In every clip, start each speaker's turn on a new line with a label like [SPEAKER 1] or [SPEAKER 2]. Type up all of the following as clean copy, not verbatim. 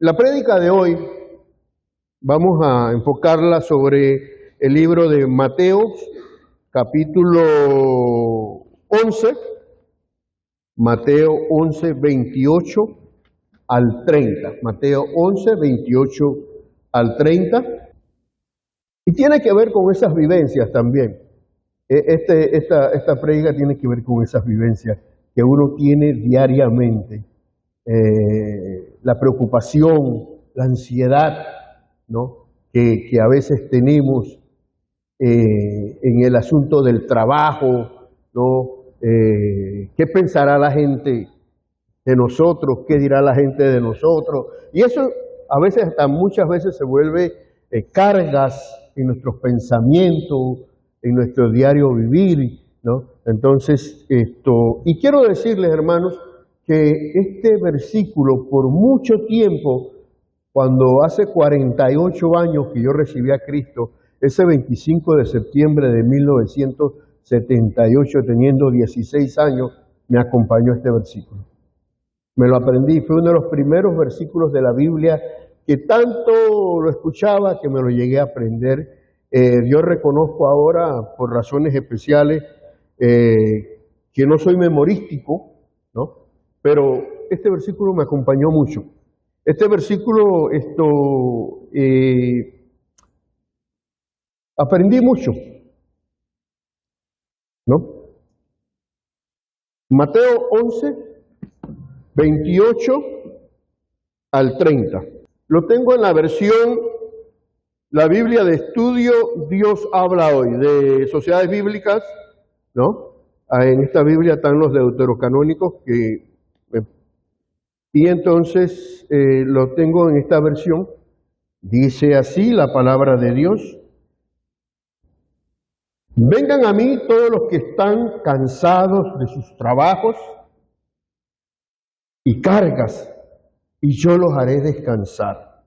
[SPEAKER 1] La prédica de hoy vamos a enfocarla sobre el libro de Mateo, capítulo 11, Mateo 11, 28 al 30. Mateo 11, 28 al 30. Y tiene que ver con esas vivencias también. Esta prédica tiene que ver con esas vivencias que uno tiene diariamente. La preocupación, la ansiedad, ¿no? que a veces tenemos en el asunto del trabajo, ¿no? ¿Qué pensará la gente de nosotros? ¿Qué dirá la gente de nosotros? Y eso a veces, hasta muchas veces, se vuelve cargas en nuestros pensamientos, en nuestro diario vivir, ¿no? Entonces, y quiero decirles, hermanos, que este versículo por mucho tiempo, cuando hace 48 años que yo recibí a Cristo, ese 25 de septiembre de 1978, teniendo 16 años, me acompañó este versículo. Me lo aprendí, fue uno de los primeros versículos de la Biblia que tanto lo escuchaba que me lo llegué a aprender. Yo reconozco ahora, por razones especiales, que no soy memorístico, ¿no? Pero este versículo me acompañó mucho. Este versículo, aprendí mucho, ¿no? Mateo 11, 28 al 30. Lo tengo en la versión, la Biblia de Estudio Dios Habla Hoy, de Sociedades Bíblicas, ¿no? En esta Biblia están los deuterocanónicos y entonces lo tengo en esta versión. Dice así la palabra de Dios: vengan a mí todos los que están cansados de sus trabajos y cargas, y yo los haré descansar.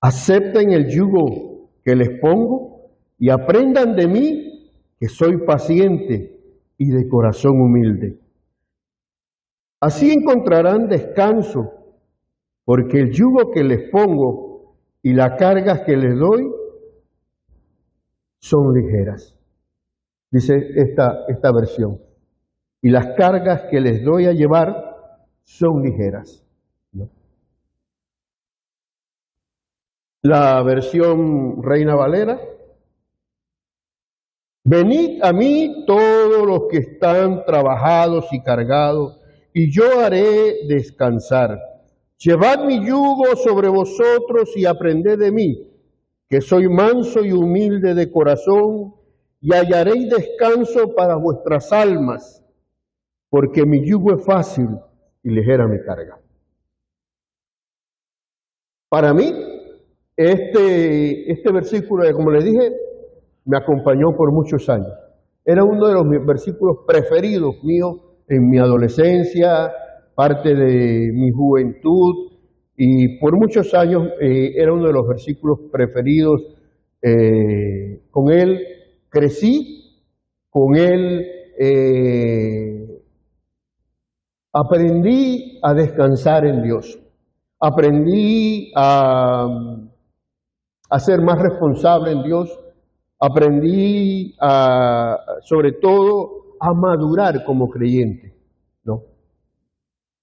[SPEAKER 1] Acepten el yugo que les pongo y aprendan de mí, que soy paciente y de corazón humilde. Así encontrarán descanso, porque el yugo que les pongo y las cargas que les doy son ligeras. Dice esta versión. Y las cargas que les doy a llevar son ligeras, ¿no? La versión Reina Valera: venid a mí todos los que están trabajados y cargados, y yo haré descansar. Llevad mi yugo sobre vosotros y aprended de mí, que soy manso y humilde de corazón, y hallaréis descanso para vuestras almas, porque mi yugo es fácil y ligera mi carga. Para mí, este versículo, como les dije, me acompañó por muchos años. Era uno de los versículos preferidos míos en mi adolescencia, parte de mi juventud, y por muchos años era uno de los versículos preferidos. Con él crecí, con él aprendí a descansar en Dios, aprendí a ser más responsable en Dios, aprendí sobre todo a madurar como creyente, ¿no?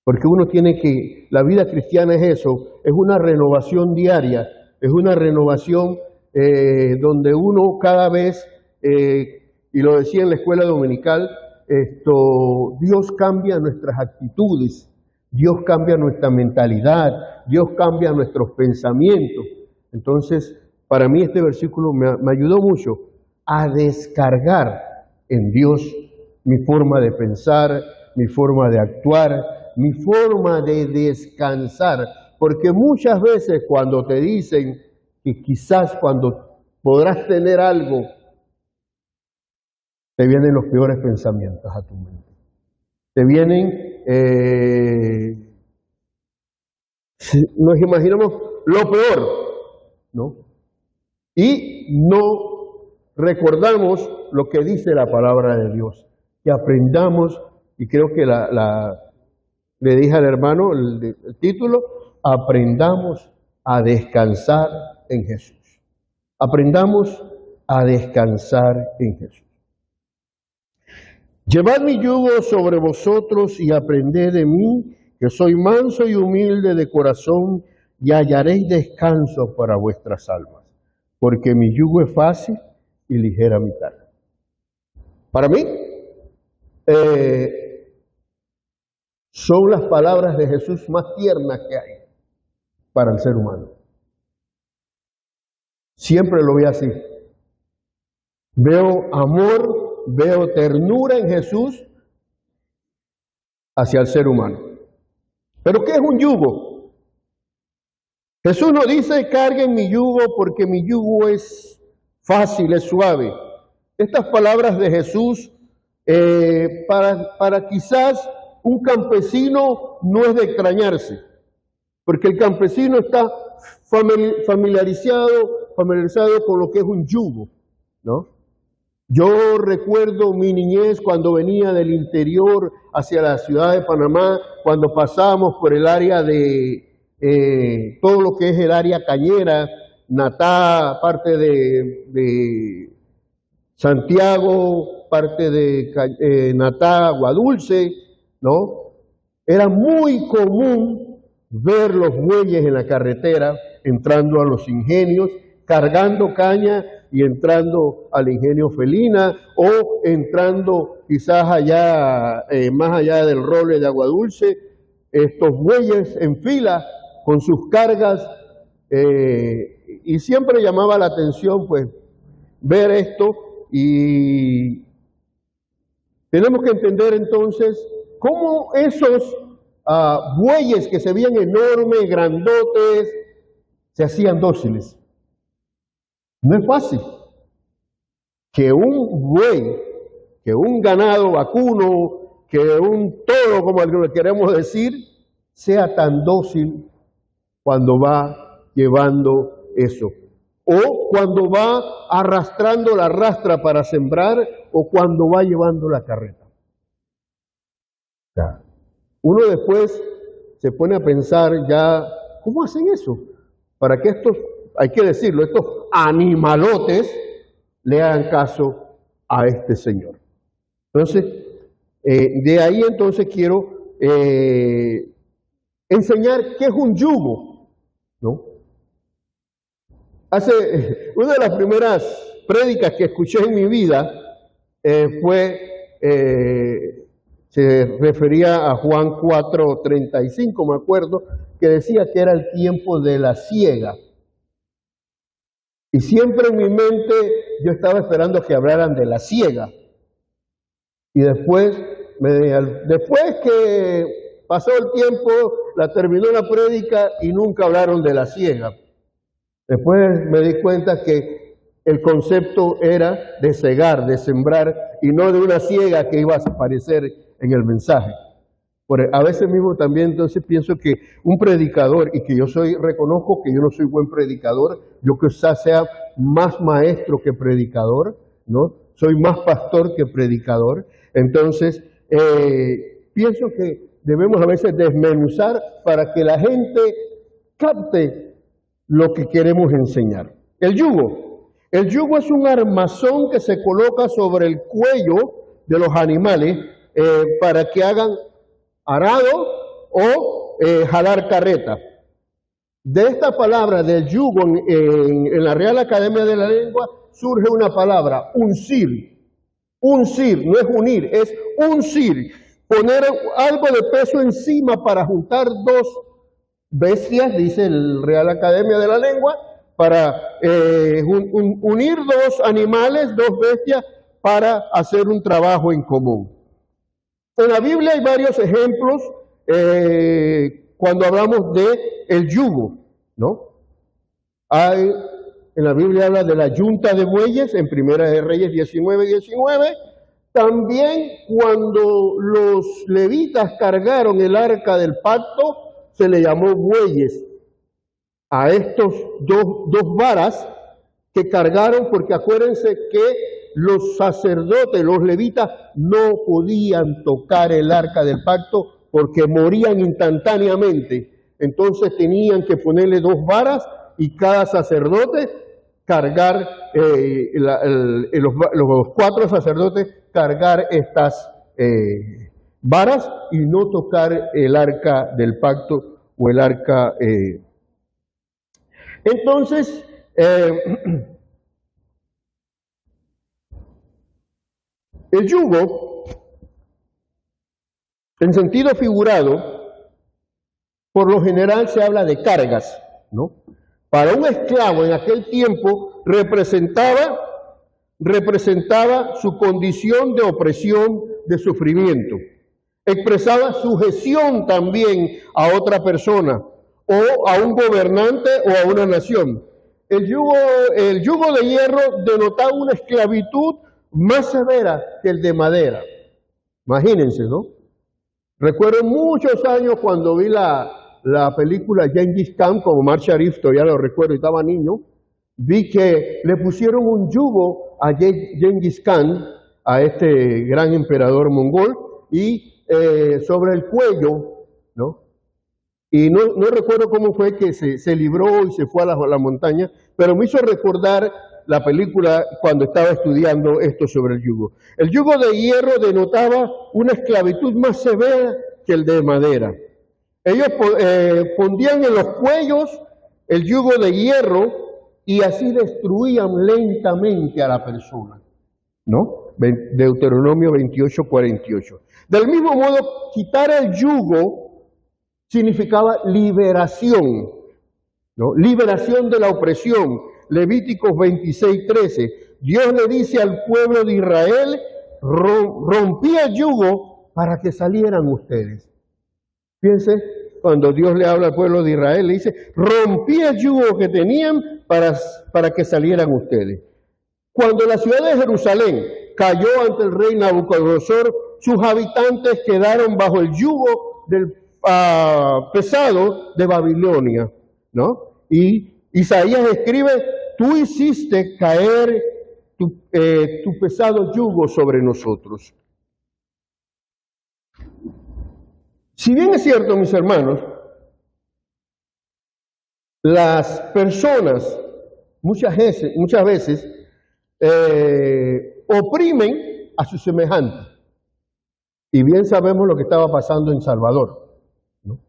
[SPEAKER 1] Porque uno tiene que, la vida cristiana es eso, es una renovación diaria, es una renovación donde uno cada vez, y lo decía en la escuela dominical, Dios cambia nuestras actitudes, Dios cambia nuestra mentalidad, Dios cambia nuestros pensamientos. Entonces, para mí este versículo me ayudó mucho a descargar en Dios mi forma de pensar, mi forma de actuar, mi forma de descansar. Porque muchas veces cuando te dicen que quizás cuando podrás tener algo, te vienen los peores pensamientos a tu mente. Te vienen, nos imaginamos lo peor, ¿no? Y no recordamos lo que dice la palabra de Dios, que aprendamos, y creo que le dije al hermano el título: aprendamos a descansar en Jesús. Aprendamos a descansar en Jesús. Llevad mi yugo sobre vosotros y aprended de mí, que soy manso y humilde de corazón, y hallaréis descanso para vuestras almas, porque mi yugo es fácil y ligera mi carga. Para mí, son las palabras de Jesús más tiernas que hay para el ser humano. Siempre lo veo así. Veo amor, veo ternura en Jesús hacia el ser humano. ¿Pero qué es un yugo? Jesús nos dice, carguen mi yugo porque mi yugo es fácil, es suave. Estas palabras de Jesús, para quizás un campesino no es de extrañarse, porque el campesino está familiarizado con lo que es un yugo, ¿no? Yo recuerdo mi niñez cuando venía del interior hacia la ciudad de Panamá, cuando pasábamos por el área de todo lo que es el área cañera, Natá, parte de Santiago, parte de Natá, Aguadulce, ¿no? Era muy común ver los bueyes en la carretera entrando a los ingenios, cargando caña y entrando al ingenio Felina o entrando quizás allá, más allá del Roble de Aguadulce, estos bueyes en fila con sus cargas y siempre llamaba la atención pues ver esto y tenemos que entender entonces cómo esos bueyes que se veían enormes, grandotes, se hacían dóciles. No es fácil que un buey, que un ganado vacuno, que un toro, como le queremos decir, sea tan dócil cuando va llevando eso. O cuando va arrastrando la rastra para sembrar, o cuando va llevando la carreta. Uno después se pone a pensar ya, ¿cómo hacen eso? Para que estos, hay que decirlo, estos animalotes le hagan caso a este Señor. Entonces, de ahí entonces quiero enseñar qué es un yugo, ¿no? Una de las primeras prédicas que escuché en mi vida se refería a Juan 4:35, me acuerdo, que decía que era el tiempo de la siega. Y siempre en mi mente yo estaba esperando que hablaran de la siega. Y después que pasó el tiempo, terminó la prédica y nunca hablaron de la siega. Después me di cuenta que el concepto era de segar, de sembrar, y no de una siega que iba a aparecer en el mensaje. A veces mismo también entonces pienso que un predicador, y que reconozco que yo no soy buen predicador, yo quizás sea más maestro que predicador, ¿no? Soy más pastor que predicador. Entonces, pienso que debemos a veces desmenuzar para que la gente capte lo que queremos enseñar. El yugo. El yugo es un armazón que se coloca sobre el cuello de los animales para que hagan arado o jalar carreta. De esta palabra del yugo en la Real Academia de la Lengua surge una palabra, uncir. Uncir, no es unir, es uncir. Poner algo de peso encima para juntar dos bestias, dice el Real Academia de la Lengua, para unir dos animales, dos bestias, para hacer un trabajo en común. En la Biblia hay varios ejemplos cuando hablamos de el yugo, ¿no? En la Biblia habla de la yunta de bueyes, en Primera de Reyes 19:19. También cuando los levitas cargaron el arca del pacto, se le llamó bueyes a estos dos varas que cargaron, porque acuérdense que los sacerdotes, los levitas, no podían tocar el arca del pacto porque morían instantáneamente entonces tenían que ponerle 2 varas y cada sacerdote cargar, los 4 sacerdotes cargar estas varas y no tocar el arca del pacto o el arca. Entonces, el yugo, en sentido figurado, por lo general se habla de cargas, ¿no? Para un esclavo en aquel tiempo representaba su condición de opresión, de sufrimiento. Expresaba sujeción también a otra persona, o a un gobernante o a una nación. El yugo de hierro denotaba una esclavitud más severa que el de madera. Imagínense, ¿no? Recuerdo muchos años cuando vi la película Gengis Khan, como Omar Sharif, todavía lo recuerdo, y estaba niño, vi que le pusieron un yugo a Gengis Khan, a este gran emperador mongol, y sobre el cuello, ¿no? Y no recuerdo cómo fue que se libró y se fue a la montaña, pero me hizo recordar la película cuando estaba estudiando esto sobre el yugo. El yugo de hierro denotaba una esclavitud más severa que el de madera. Ellos pondían en los cuellos el yugo de hierro y así destruían lentamente a la persona, ¿no? Deuteronomio 28:48. Del mismo modo, quitar el yugo significaba liberación, ¿no? Liberación de la opresión. Levíticos 26:13. Dios le dice al pueblo de Israel, rompí el yugo para que salieran ustedes. Fíjense, cuando Dios le habla al pueblo de Israel, le dice, rompí el yugo que tenían para que salieran ustedes. Cuando la ciudad de Jerusalén cayó ante el rey Nabucodonosor, sus habitantes quedaron bajo el yugo del pesado de Babilonia, ¿no? Y Isaías escribe, tú hiciste caer tu pesado yugo sobre nosotros. Si bien es cierto, mis hermanos, las personas muchas veces oprimen a sus semejantes. Y bien sabemos lo que estaba pasando en Salvador, ¿no?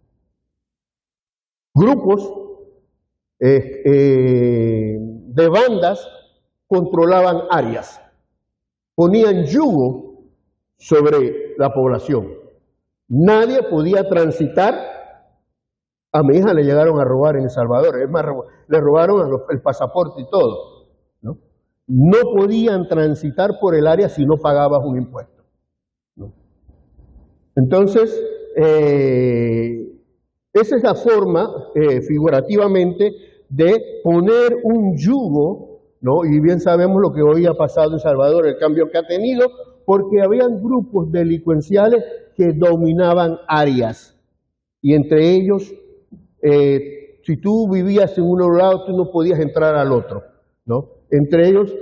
[SPEAKER 1] Grupos de bandas controlaban áreas, ponían yugo sobre la población. Nadie podía transitar. A mi hija le llegaron a robar en El Salvador, es más, le robaron el pasaporte y todo, ¿no? No podían transitar por el área si no pagabas un impuesto, ¿no? Entonces, esa es la forma, figurativamente, de poner un yugo, ¿no? Y bien sabemos lo que hoy ha pasado en Salvador, el cambio que ha tenido, porque habían grupos delincuenciales que dominaban áreas. Y entre ellos, si tú vivías en un lado, tú no podías entrar al otro, ¿no? Entre ellos,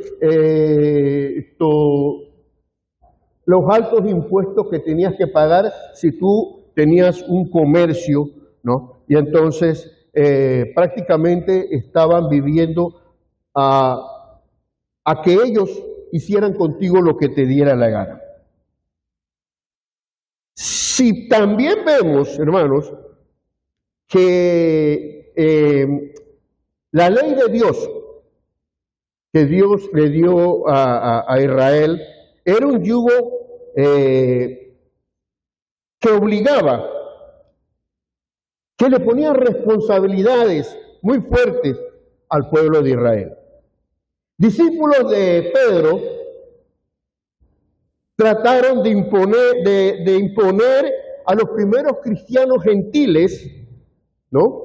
[SPEAKER 1] los altos impuestos que tenías que pagar si tú tenías un comercio, ¿no? Y entonces prácticamente estaban viviendo a que ellos hicieran contigo lo que te diera la gana. Si también vemos, hermanos, que la ley de Dios que Dios le dio a Israel era un yugo que obligaba, que le ponía responsabilidades muy fuertes al pueblo de Israel. Discípulos de Pedro trataron de imponer a los primeros cristianos gentiles, ¿no?,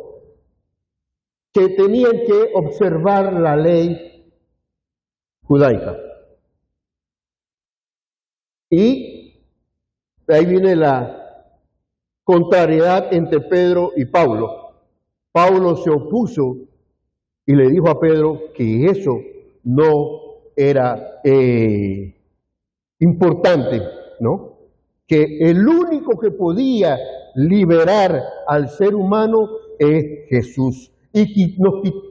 [SPEAKER 1] que tenían que observar la ley judaica. Y ahí viene la contrariedad entre Pedro y Pablo. Pablo se opuso y le dijo a Pedro que eso no era importante, ¿no? Que el único que podía liberar al ser humano es Jesús. Y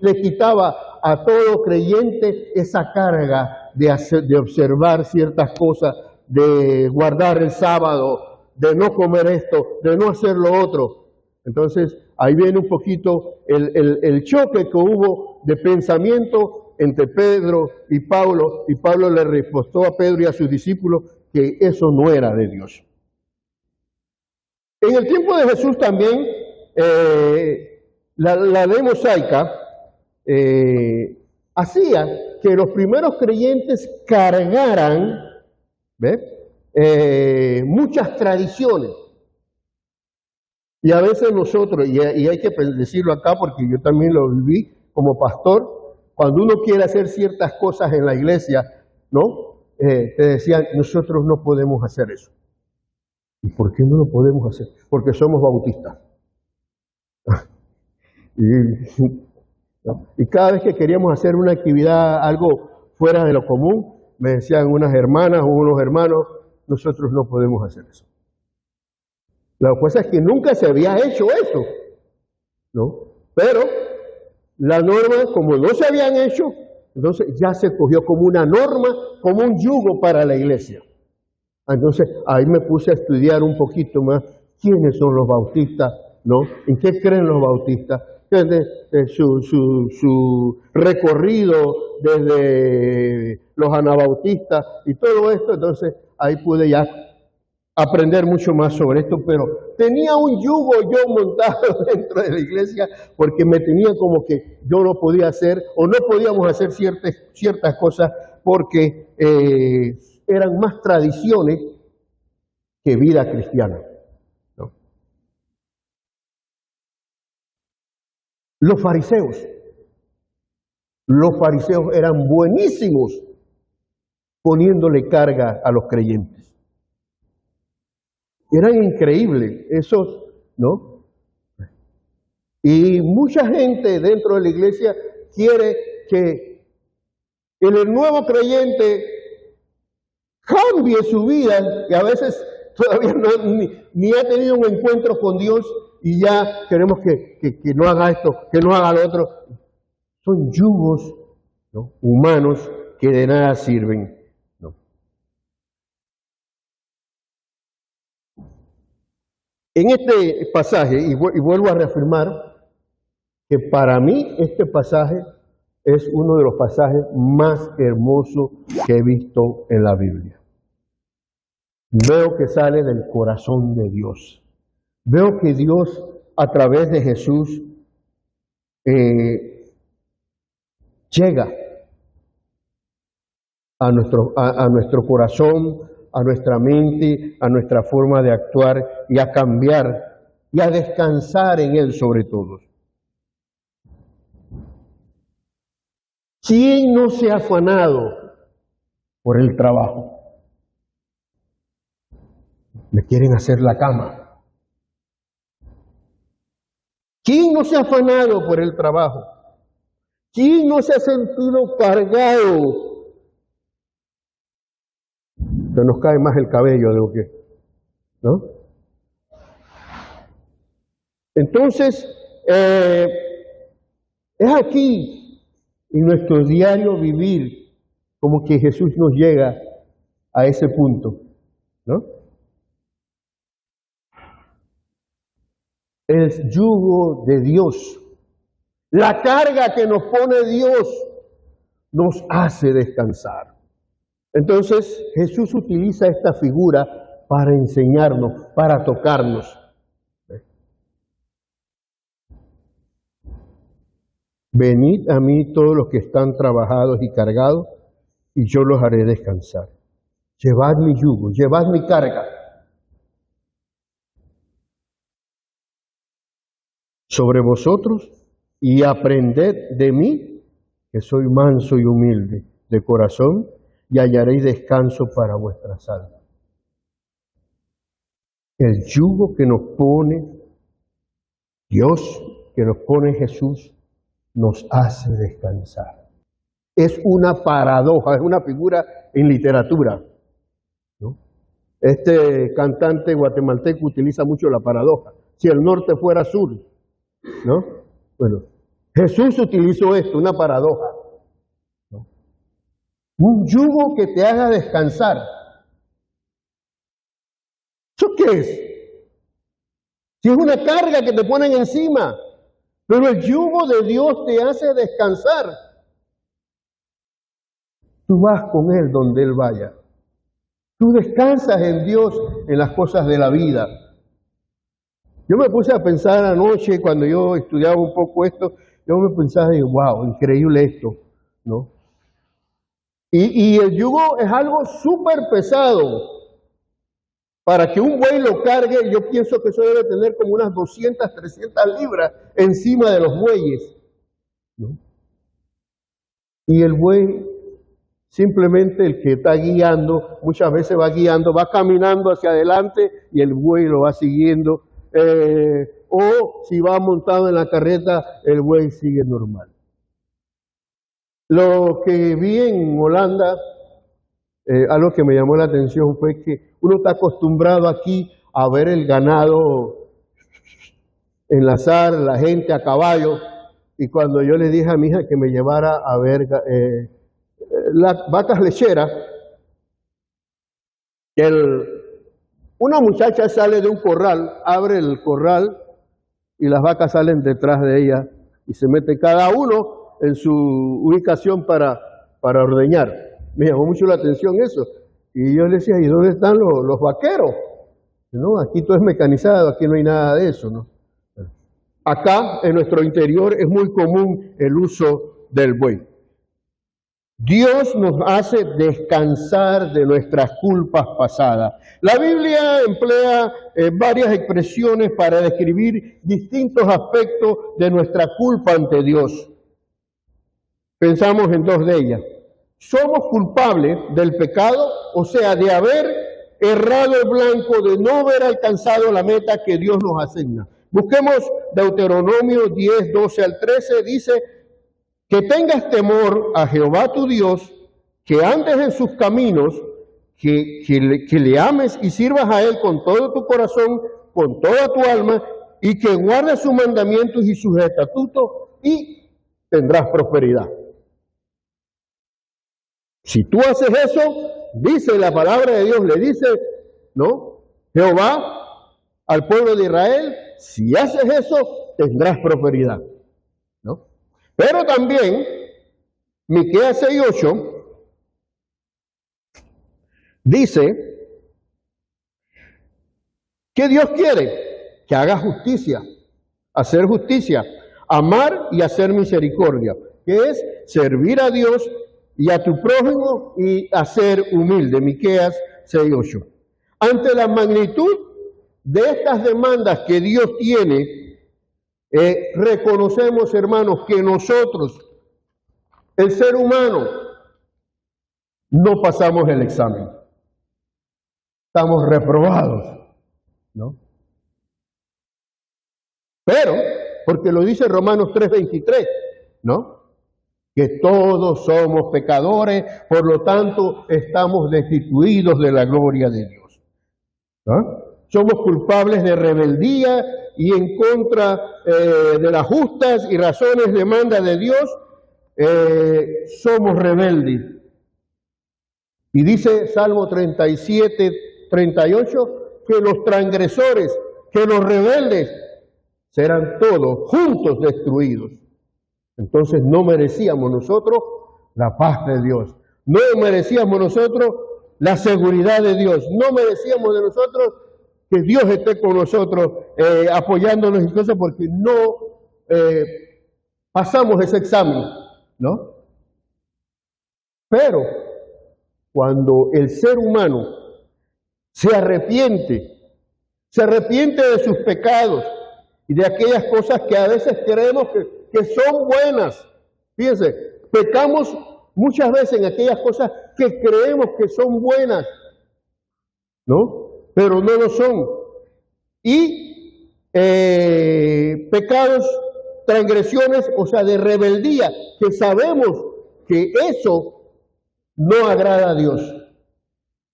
[SPEAKER 1] le quitaba a todo creyente esa carga de observar ciertas cosas, de guardar el sábado, de no comer esto, de no hacer lo otro. Entonces, ahí viene un poquito el choque que hubo de pensamiento entre Pedro y Pablo le respondió a Pedro y a sus discípulos que eso no era de Dios. En el tiempo de Jesús también, la ley mosaica hacía que los primeros creyentes cargaran muchas tradiciones. Y a veces nosotros, y hay que decirlo acá porque yo también lo viví como pastor, cuando uno quiere hacer ciertas cosas en la iglesia, ¿no? Te decían, nosotros no podemos hacer eso. ¿Y por qué no lo podemos hacer? Porque somos bautistas. Y cada vez que queríamos hacer una actividad, algo fuera de lo común, me decían unas hermanas o unos hermanos, nosotros no podemos hacer eso. La cosa es que nunca se había hecho eso, ¿no? Pero la norma, como no se habían hecho, entonces ya se cogió como una norma, como un yugo para la iglesia. Entonces ahí me puse a estudiar un poquito más quiénes son los bautistas, ¿no? ¿En qué creen los bautistas? Su recorrido desde los anabautistas y todo esto. Entonces ahí pude ya aprender mucho más sobre esto, pero tenía un yugo yo montado dentro de la iglesia porque me tenía como que yo no podía hacer o no podíamos hacer ciertas cosas porque eran más tradiciones que vida cristiana, ¿no? Los fariseos eran buenísimos poniéndole carga a los creyentes. Eran increíbles esos, ¿no? Y mucha gente dentro de la iglesia quiere que el nuevo creyente cambie su vida y a veces todavía ni ha tenido un encuentro con Dios y ya queremos que no haga esto, que no haga lo otro. Son yugos, ¿no?, humanos que de nada sirven. En este pasaje, y vuelvo a reafirmar, que para mí este pasaje es uno de los pasajes más hermosos que he visto en la Biblia. Veo que sale del corazón de Dios. Veo que Dios, a través de Jesús, llega a nuestro corazón, a nuestra mente, a nuestra forma de actuar y a cambiar y a descansar en Él sobre todo. ¿Quién no se ha afanado por el trabajo? Me quieren hacer la cama. ¿Quién no se ha afanado por el trabajo? ¿Quién no se ha sentido cargado? Se nos cae más el cabello de lo que, ¿no? Entonces, es aquí, en nuestro diario vivir, como que Jesús nos llega a ese punto, ¿no? El yugo de Dios, la carga que nos pone Dios, nos hace descansar. Entonces Jesús utiliza esta figura para enseñarnos, para tocarnos. Venid a mí todos los que están trabajados y cargados, y yo los haré descansar. Llevad mi yugo, llevad mi carga sobre vosotros y aprended de mí, que soy manso y humilde de corazón, y hallaréis descanso para vuestras almas. El yugo que nos pone Dios, que nos pone Jesús, nos hace descansar. Es una paradoja, es una figura en literatura, ¿no? Este cantante guatemalteco utiliza mucho la paradoja. Si el norte fuera sur, ¿no? Bueno, Jesús utilizó esto, una paradoja, ¿no? Un yugo que te haga descansar. ¿Eso qué es? Si es una carga que te ponen encima, pero el yugo de Dios te hace descansar. Tú vas con Él donde Él vaya. Tú descansas en Dios en las cosas de la vida. Yo me puse a pensar anoche, cuando yo estudiaba un poco esto, yo me pensaba, wow, increíble esto, ¿no? Y el yugo es algo súper pesado. Para que un buey lo cargue, yo pienso que eso debe tener como unas 200, 300 libras encima de los bueyes, ¿no? Y el buey, simplemente el que está guiando, muchas veces va guiando, va caminando hacia adelante y el buey lo va siguiendo. O si va montado en la carreta, el buey sigue normal. Lo que vi en Holanda, algo que me llamó la atención fue que uno está acostumbrado aquí a ver el ganado enlazar, la gente a caballo, y cuando yo le dije a mi hija que me llevara a ver las vacas lecheras, una muchacha sale de un corral, abre el corral y las vacas salen detrás de ella y se mete cada uno en su ubicación para ordeñar. Me llamó mucho la atención eso. Y yo le decía, ¿y dónde están los vaqueros? No, aquí todo es mecanizado, aquí no hay nada de eso, ¿no? Acá, en nuestro interior, es muy común el uso del buey. Dios nos hace descansar de nuestras culpas pasadas. La Biblia emplea varias expresiones para describir distintos aspectos de nuestra culpa ante Dios. Pensamos en dos de ellas. Somos culpables del pecado, o sea, de haber errado el blanco, de no haber alcanzado la meta que Dios nos asigna. Busquemos Deuteronomio 10, 12 al 13, dice: que tengas temor a Jehová tu Dios, que andes en sus caminos, que le ames y sirvas a Él con todo tu corazón, con toda tu alma, y que guardes sus mandamientos y sus estatutos, y tendrás prosperidad. Si tú haces eso, dice la palabra de Dios, le dice, ¿no? Jehová al pueblo de Israel, si haces eso, tendrás prosperidad, ¿no? Pero también, Miqueas 6:8 dice que Dios quiere que haga justicia, hacer justicia, amar y hacer misericordia, que es servir a Dios y a tu prójimo y a ser humilde. Miqueas 6:8. Ante la magnitud de estas demandas que Dios tiene, reconocemos, hermanos, que nosotros, el ser humano, no pasamos el examen. Estamos reprobados, ¿no? Pero, porque lo dice Romanos 3:23, ¿no? Que todos somos pecadores, por lo tanto estamos destituidos de la gloria de Dios, ¿no? Somos culpables de rebeldía y en contra de las justas y razones demanda de Dios, somos rebeldes. Y dice Salmo 37:38, que los transgresores, que los rebeldes serán todos juntos destruidos. Entonces no merecíamos nosotros la paz de Dios, no merecíamos nosotros la seguridad de Dios, no merecíamos de nosotros que Dios esté con nosotros apoyándonos y cosas, porque no pasamos ese examen, ¿no? Pero cuando el ser humano se arrepiente de sus pecados y de aquellas cosas que a veces creemos que son buenas. Fíjense, pecamos muchas veces en aquellas cosas que creemos que son buenas, ¿no? Pero no lo son. Y pecados, transgresiones, o sea, de rebeldía, que sabemos que eso no agrada a Dios,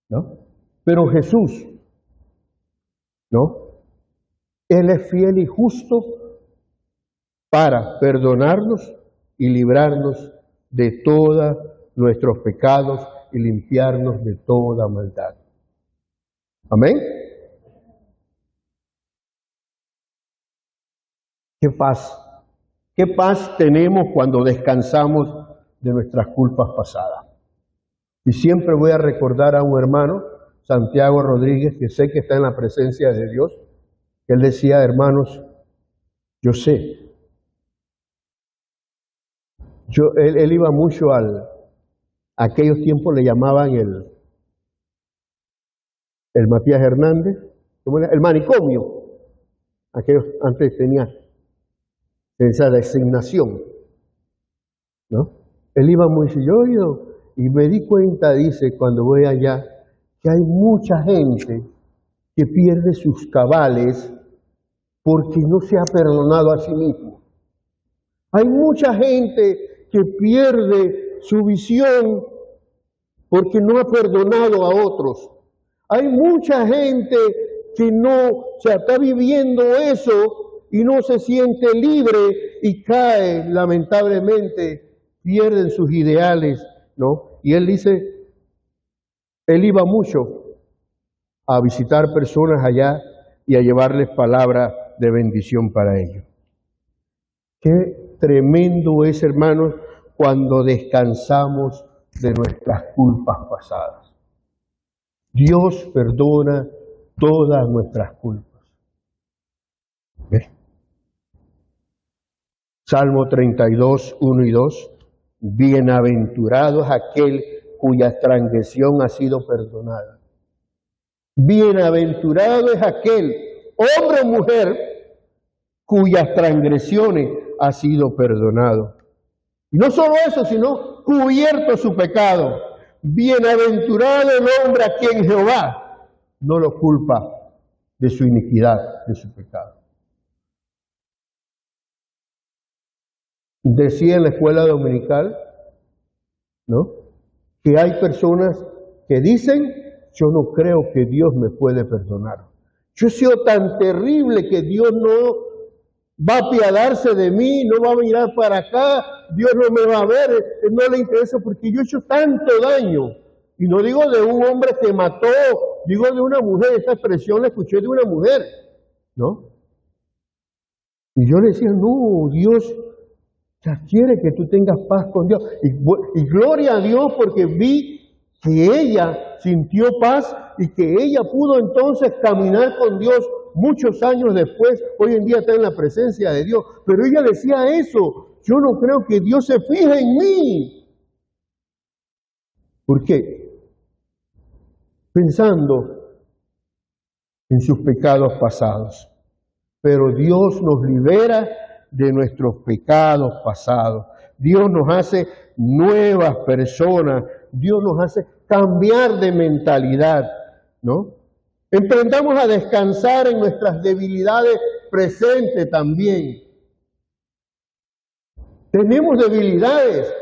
[SPEAKER 1] ¿no? Pero Jesús, ¿no? Él es fiel y justo para perdonarnos y librarnos de todos nuestros pecados y limpiarnos de toda maldad. Amén. Qué paz tenemos cuando descansamos de nuestras culpas pasadas. Y siempre voy a recordar a un hermano, Santiago Rodríguez, que sé que está en la presencia de Dios, que él decía: hermanos, yo sé. Él iba mucho aquellos tiempos le llamaban el Matías Hernández, ¿cómo era? El manicomio. Aquellos antes tenía esa designación, ¿no? Él iba mucho, y me di cuenta, dice, cuando voy allá, que hay mucha gente que pierde sus cabales porque no se ha perdonado a sí mismo. Hay mucha gente que pierde su visión porque no ha perdonado a otros. Hay mucha gente que está viviendo eso y no se siente libre y cae, lamentablemente, pierden sus ideales, ¿no? Y él dice, él iba mucho a visitar personas allá y a llevarles palabra de bendición para ellos. Qué tremendo es, hermanos, cuando descansamos de nuestras culpas pasadas. Dios perdona todas nuestras culpas. ¿Ves? Salmo 32, 1 y 2. Bienaventurado es aquel cuya transgresión ha sido perdonada. Bienaventurado es aquel hombre o mujer cuyas transgresiones ha sido perdonado. Y no solo eso, sino cubierto su pecado. Bienaventurado el hombre a quien Jehová no lo culpa de su iniquidad, de su pecado. Decía en la escuela dominical, ¿no?, que hay personas que dicen: yo no creo que Dios me puede perdonar. Yo he sido tan terrible que Dios no va a apiadarse de mí, no va a mirar para acá, Dios no me va a ver, no le interesa porque yo he hecho tanto daño. Y no digo de un hombre que mató, digo de una mujer. Esta expresión la escuché de una mujer, ¿no? Y yo le decía: no, Dios ya quiere que tú tengas paz con Dios. Y gloria a Dios, porque vi que ella sintió paz y que ella pudo entonces caminar con Dios muchos años después. Hoy en día está en la presencia de Dios. Pero ella decía eso: yo no creo que Dios se fije en mí. ¿Por qué? Pensando en sus pecados pasados. Pero Dios nos libera de nuestros pecados pasados. Dios nos hace nuevas personas. Dios nos hace cambiar de mentalidad, ¿no? Emprendamos a descansar en nuestras debilidades presentes también. Tenemos debilidades.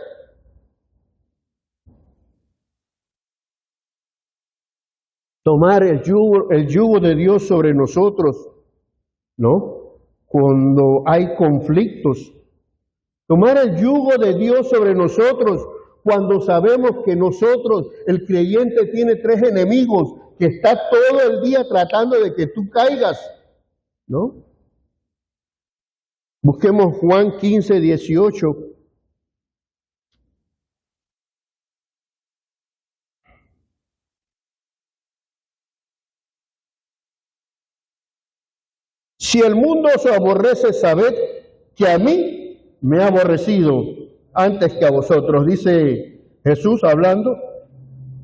[SPEAKER 1] Tomar el yugo de Dios sobre nosotros, ¿no?, cuando hay conflictos. Tomar el yugo de Dios sobre nosotros cuando sabemos que nosotros, el creyente, tiene 3 enemigos que está todo el día tratando de que tú caigas, ¿no? Busquemos Juan 15, 18. Si el mundo os aborrece, sabed que a mí me ha aborrecido antes que a vosotros. Dice Jesús hablando: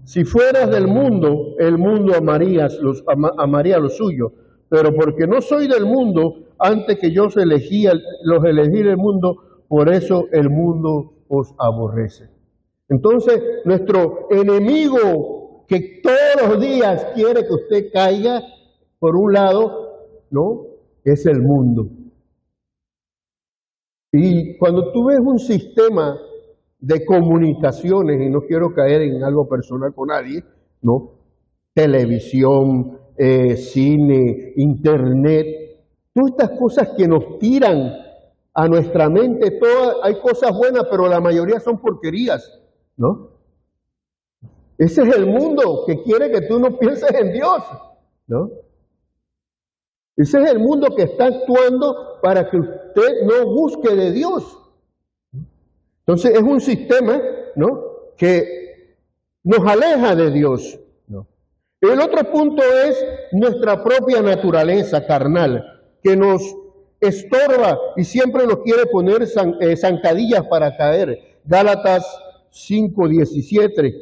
[SPEAKER 1] si fueras del mundo, el mundo amaría lo suyo. Pero porque no soy del mundo, antes que yo los elegí del mundo, por eso el mundo os aborrece. Entonces, nuestro enemigo que todos los días quiere que usted caiga, por un lado, ¿no?, es el mundo. Y cuando tú ves un sistema de comunicaciones, y no quiero caer en algo personal con nadie, ¿no?, televisión, cine, internet, todas estas cosas que nos tiran a nuestra mente hay cosas buenas, pero la mayoría son porquerías, ¿no? Ese es el mundo que quiere que tú no pienses en Dios, ¿no? Ese es el mundo que está actuando para que usted no busque de Dios. Entonces es un sistema, ¿no?, que nos aleja de Dios, ¿no? El otro punto es nuestra propia naturaleza carnal, que nos estorba y siempre nos quiere poner zancadillas para caer. Gálatas 5:17.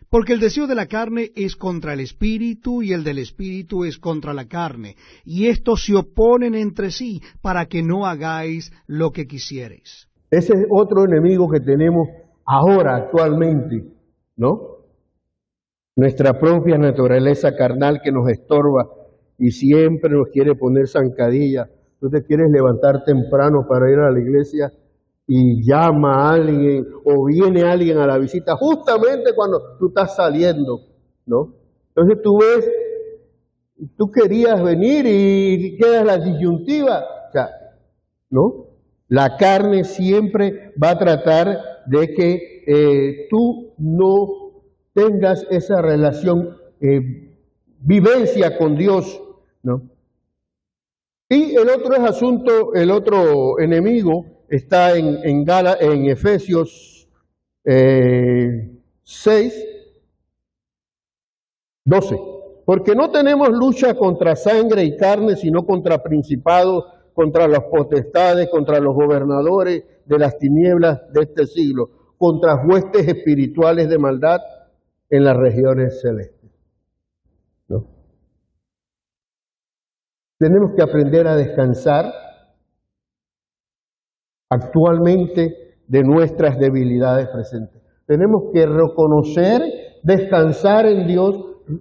[SPEAKER 2] Porque el deseo de la carne es contra el espíritu y el del espíritu es contra la carne, y estos se oponen entre sí para que no hagáis lo que quisiereis.
[SPEAKER 1] Ese es otro enemigo que tenemos ahora, actualmente, ¿no? Nuestra propia naturaleza carnal que nos estorba y siempre nos quiere poner zancadilla. Tú te quieres levantar temprano para ir a la iglesia y llama a alguien o viene alguien a la visita justamente cuando tú estás saliendo, ¿no? Entonces tú ves, tú querías venir y quedas la disyuntiva, o sea, ¿no? La carne siempre va a tratar de que tú no tengas esa relación, vivencia con Dios, ¿no? Y el otro enemigo está en Efesios 6:12. Porque no tenemos lucha contra sangre y carne, sino contra principados, contra las potestades, contra los gobernadores de las tinieblas de este siglo, contra huestes espirituales de maldad en las regiones celestes, ¿no? Tenemos que aprender a descansar actualmente de nuestras debilidades presentes. Tenemos que reconocer, descansar en Dios,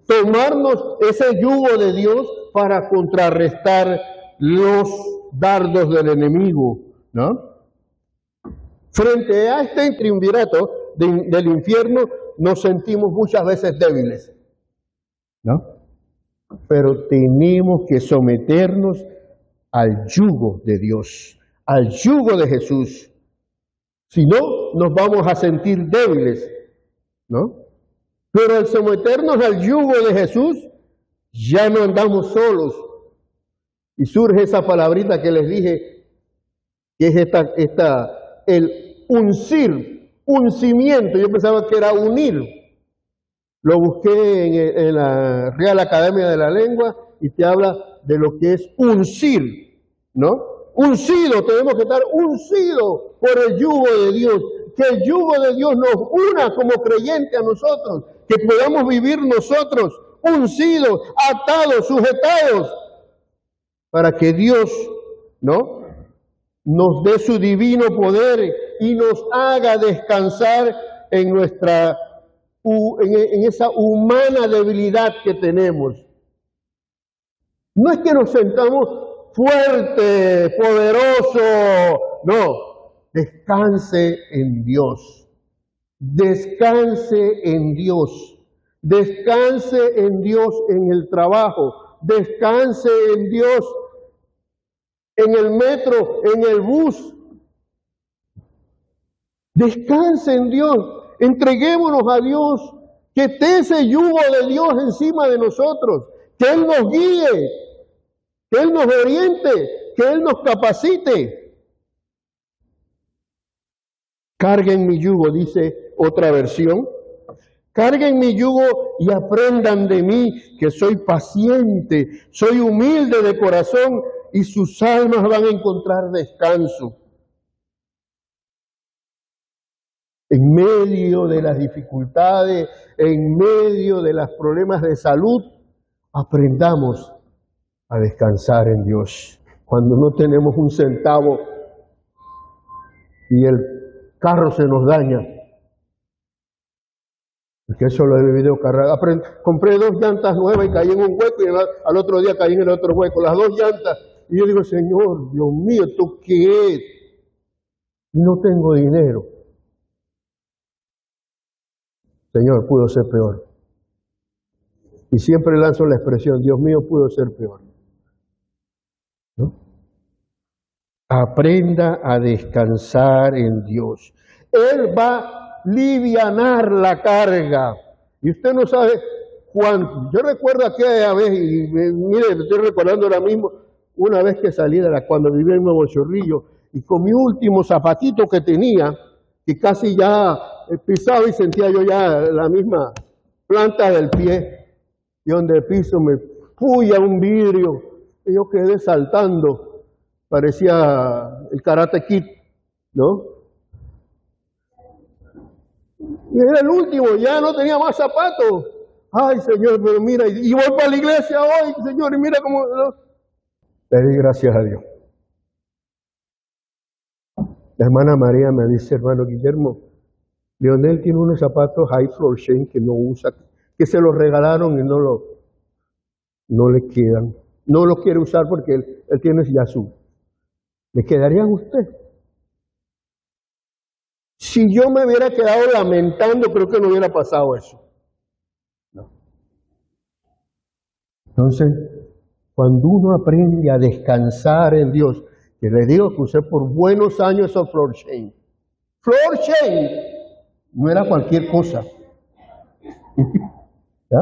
[SPEAKER 1] tomarnos ese yugo de Dios para contrarrestar los dardos del enemigo, ¿no? Frente a este triunvirato del infierno nos sentimos muchas veces débiles, ¿no? Pero tenemos que someternos al yugo de Dios, al yugo de Jesús. Si no, nos vamos a sentir débiles, ¿no? Pero al someternos al yugo de Jesús, ya no andamos solos. Y surge esa palabrita que les dije, que es el uncimiento. Yo pensaba que era unir. Lo busqué en la Real Academia de la Lengua y te habla de lo que es uncir, ¿no? Uncido, tenemos que estar uncidos por el yugo de Dios. Que el yugo de Dios nos una como creyentes a nosotros. Que podamos vivir nosotros uncidos, atados, sujetados, para que Dios, ¿no?, nos dé su divino poder y nos haga descansar en esa humana debilidad que tenemos. No es que nos sentamos fuerte, poderoso, no, descanse en Dios, descanse en Dios, descanse en Dios en el trabajo, descanse en Dios en el metro, en el bus. Descanse en Dios, entreguémonos a Dios, que esté ese yugo de Dios encima de nosotros, que Él nos guíe, que Él nos oriente, que Él nos capacite. Carguen mi yugo, dice otra versión. Carguen mi yugo y aprendan de mí, que soy paciente, soy humilde de corazón, y sus almas van a encontrar descanso. En medio de las dificultades, en medio de los problemas de salud, aprendamos a descansar en Dios. Cuando no tenemos un centavo y el carro se nos daña, porque eso lo he vivido cargado. Compré 2 llantas nuevas y caí en un hueco y al otro día caí en el otro hueco. Las 2 llantas. Y yo digo, Señor, Dios mío, ¿esto qué es? No tengo dinero. Señor, pudo ser peor. Y siempre lanzo la expresión, Dios mío, pudo ser peor, ¿no? Aprenda a descansar en Dios. Él va a livianar la carga. Y usted no sabe cuánto. Yo recuerdo aquella vez, y mire, estoy recordando ahora mismo, una vez que salí cuando vivía en Nuevo Chorrillo, y con mi último zapatito que tenía, que casi ya pisaba y sentía yo ya la misma planta del pie, y donde el piso me fui a un vidrio, y yo quedé saltando. Parecía el Karate Kid, ¿no? Y era el último, ya no tenía más zapatos. Ay, Señor, pero mira, y voy para la iglesia hoy, Señor, y mira cómo... ¿no? Le di gracias a Dios. La hermana María me dice, hermano Guillermo, Leonel tiene unos zapatos high floor shame que no usa, que se los regalaron y no le quedan. No los quiere usar porque él tiene ya su... ¿Le quedarían a usted? Si yo me hubiera quedado lamentando, creo que no hubiera pasado eso. No. Entonces, cuando uno aprende a descansar en Dios, que le digo que usé por buenos años esos floor shame. Floor shame no era cualquier cosa. ¿Ya?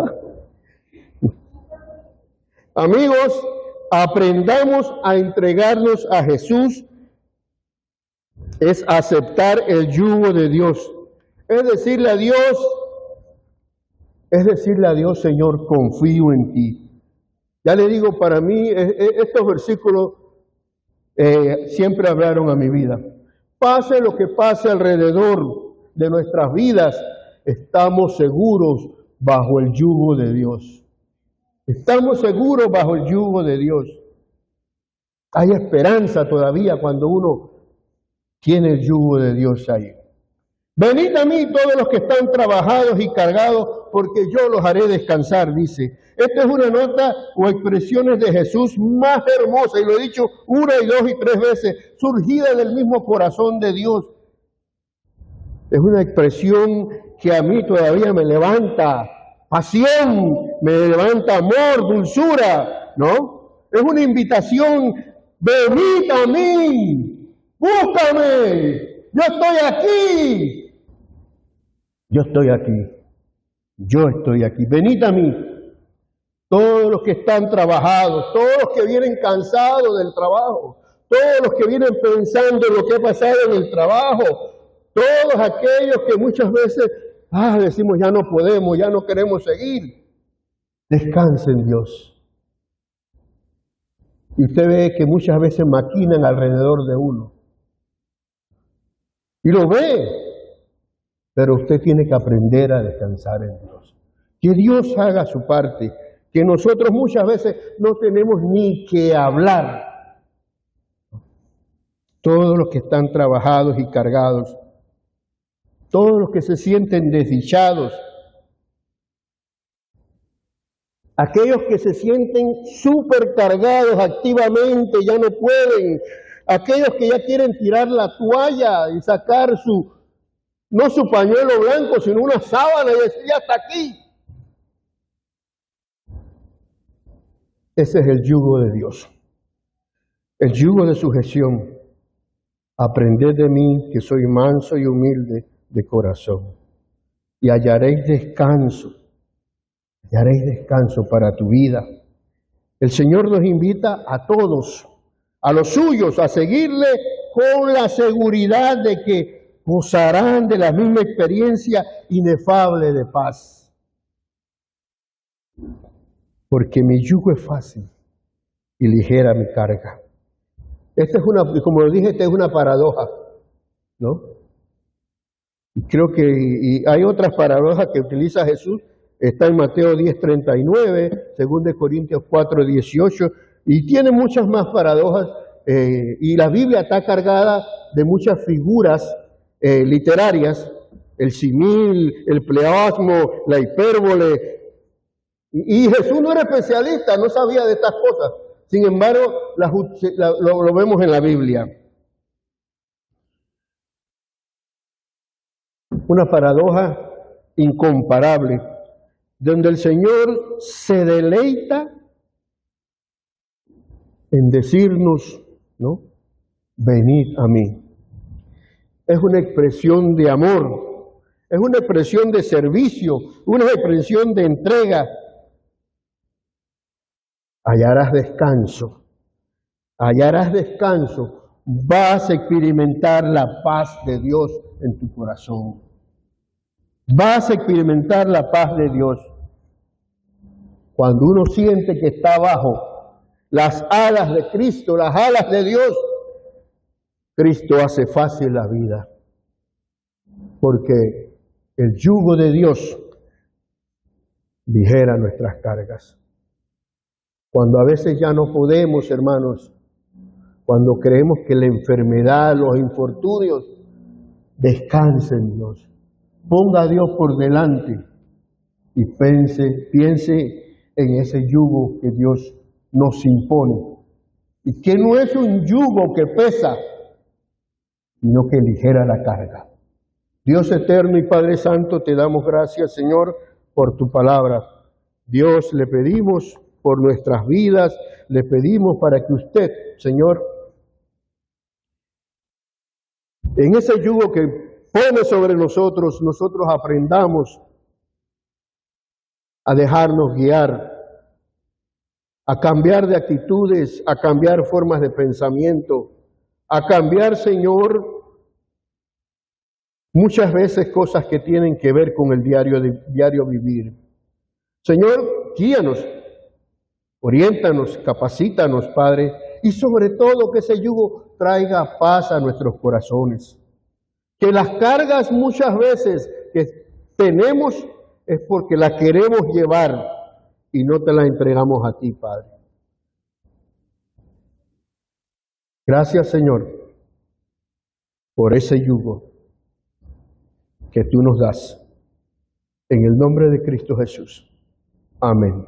[SPEAKER 1] Amigos, aprendamos a entregarnos a Jesús, es aceptar el yugo de Dios. Es decirle a Dios, Señor, confío en ti. Ya le digo, para mí, estos versículos siempre hablaron a mi vida. Pase lo que pase alrededor de nuestras vidas, estamos seguros bajo el yugo de Dios. Estamos seguros bajo el yugo de Dios. Hay esperanza todavía cuando uno tiene el yugo de Dios ahí. Venid a mí todos los que están trabajados y cargados, porque yo los haré descansar, dice. Esta es una nota o expresiones de Jesús más hermosa, y lo he dicho una y dos y tres veces, surgida del mismo corazón de Dios. Es una expresión que a mí todavía me levanta pasión, me levanta amor, dulzura, ¿no? Es una invitación, venid a mí, búscame, yo estoy aquí. Yo estoy aquí, yo estoy aquí, venid a mí. Todos los que están trabajados, todos los que vienen cansados del trabajo, todos los que vienen pensando en lo que ha pasado en el trabajo, todos aquellos que muchas veces decimos ya no podemos, ya no queremos seguir. Descansen, Dios. Y usted ve que muchas veces maquinan alrededor de uno. Y lo ve. Pero usted tiene que aprender a descansar en Dios. Que Dios haga su parte. Que nosotros muchas veces no tenemos ni que hablar. Todos los que están trabajados y cargados, todos los que se sienten desdichados, aquellos que se sienten supercargados activamente, ya no pueden, aquellos que ya quieren tirar la toalla y sacar no su pañuelo blanco, sino una sábana y decir, ya hasta aquí. Ese es el yugo de Dios, el yugo de sujeción. Aprended de mí, que soy manso y humilde de corazón, y hallaréis descanso para tu vida. El Señor nos invita a todos, a los suyos, a seguirle con la seguridad de que gozarán de la misma experiencia inefable de paz. Porque mi yugo es fácil y ligera mi carga. Como lo dije, esta es una paradoja, ¿no? Y creo que hay otras paradojas que utiliza Jesús. Está en Mateo 10:39, 2 Corintios 4:18, y tiene muchas más paradojas. Y la Biblia está cargada de muchas figuras literarias, el simil, el pleonasmo, la hipérbole. Y Jesús no era especialista, no sabía de estas cosas. Sin embargo, lo vemos en la Biblia. Una paradoja incomparable, donde el Señor se deleita en decirnos, ¿no?, venid a mí. Es una expresión de amor, es una expresión de servicio, una expresión de entrega. Hallarás descanso, hallarás descanso. Vas a experimentar la paz de Dios en tu corazón. Vas a experimentar la paz de Dios. Cuando uno siente que está bajo las alas de Cristo, las alas de Dios, Cristo hace fácil la vida. Porque el yugo de Dios ligera nuestras cargas. Cuando a veces ya no podemos, hermanos, cuando creemos que la enfermedad, los infortunios, descanse en Dios. Ponga a Dios por delante y piense en ese yugo que Dios nos impone. Y que no es un yugo que pesa, sino que ligera la carga. Dios eterno y Padre Santo, te damos gracias, Señor, por tu palabra. Dios, le pedimos por nuestras vidas, le pedimos para que usted, Señor, en ese yugo que pone sobre nosotros, nosotros aprendamos a dejarnos guiar, a cambiar de actitudes, a cambiar formas de pensamiento, a cambiar, Señor, muchas veces cosas que tienen que ver con el diario vivir. Señor, guíanos, oriéntanos, capacítanos, Padre, y sobre todo que ese yugo traiga paz a nuestros corazones. Que las cargas muchas veces que tenemos es porque las queremos llevar y no te las entregamos a ti, Padre. Gracias, Señor, por ese yugo que tú nos das. En el nombre de Cristo Jesús. Amén.